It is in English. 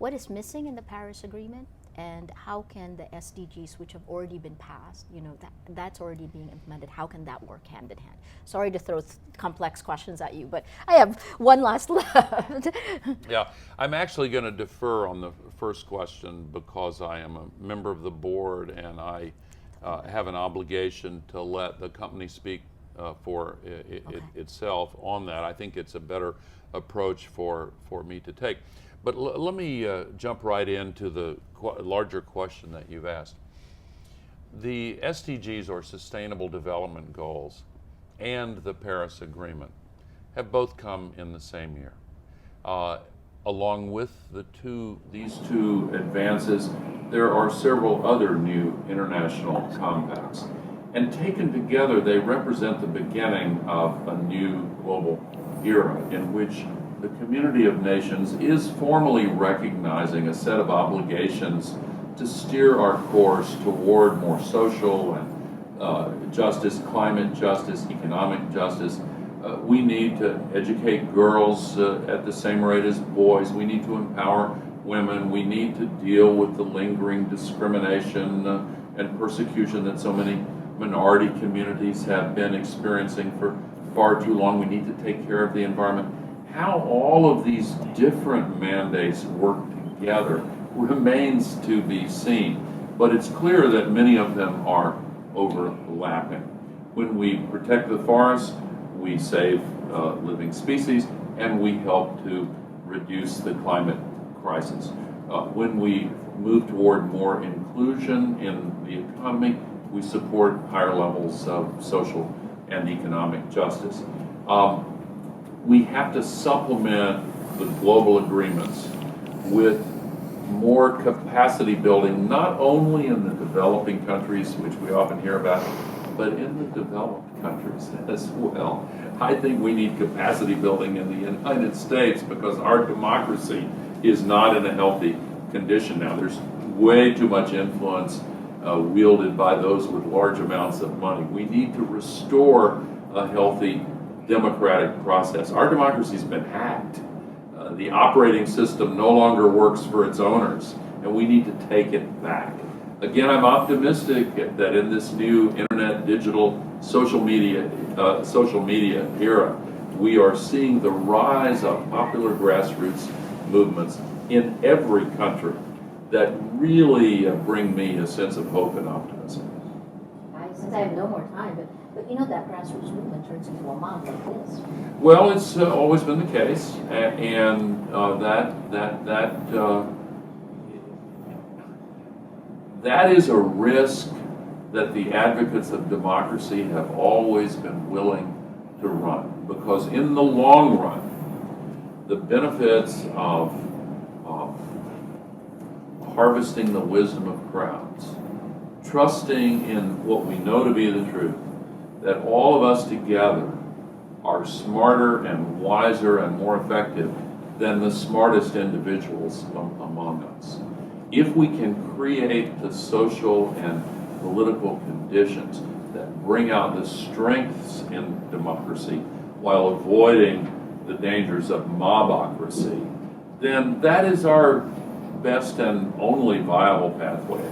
what is missing in the Paris Agreement, and how can the SDGs, which have already been passed, that's already being implemented, how can that work hand in hand? Sorry to throw complex questions at you, but I have one last left. Yeah, I'm actually going to defer on the first question because I am a member of the board and I have an obligation to let the company speak for itself on that. I think it's a better approach for me to take. But let me jump right into the larger question that you've asked. The SDGs, or Sustainable Development Goals, and the Paris Agreement have both come in the same year. Along with these two advances, there are several other new international compacts. And taken together, they represent the beginning of a new global era in which the community of nations is formally recognizing a set of obligations to steer our course toward more social and justice, climate justice, economic justice. We need to educate girls at the same rate as boys. We need to empower women. We need to deal with the lingering discrimination and persecution that so many minority communities have been experiencing for far too long. We need to take care of the environment. How all of these different mandates work together remains to be seen, but it's clear that many of them are overlapping. When we protect the forests, we save living species, and we help to reduce the climate crisis. When we move toward more inclusion in the economy, we support higher levels of social and economic justice. We have to supplement the global agreements with more capacity building, not only in the developing countries, which we often hear about, but in the developed countries as well. I think we need capacity building in the United States because our democracy is not in a healthy condition now. There's way too much influence wielded by those with large amounts of money. We need to restore a healthy democratic process. Our democracy's been hacked. The operating system no longer works for its owners, and we need to take it back. Again, I'm optimistic that in this new internet, digital, social media era, we are seeing the rise of popular grassroots movements in every country that really bring me a sense of hope and optimism. Since I have no more time, but that grassroots movement turns into a mob like this. Well, it's always been the case, and that is a risk that the advocates of democracy have always been willing to run, because in the long run, the benefits of harvesting the wisdom of crowds, trusting in what we know to be the truth, that all of us together are smarter and wiser and more effective than the smartest individuals among us. If we can create the social and political conditions that bring out the strengths in democracy while avoiding the dangers of mobocracy, then that is our best and only viable pathway.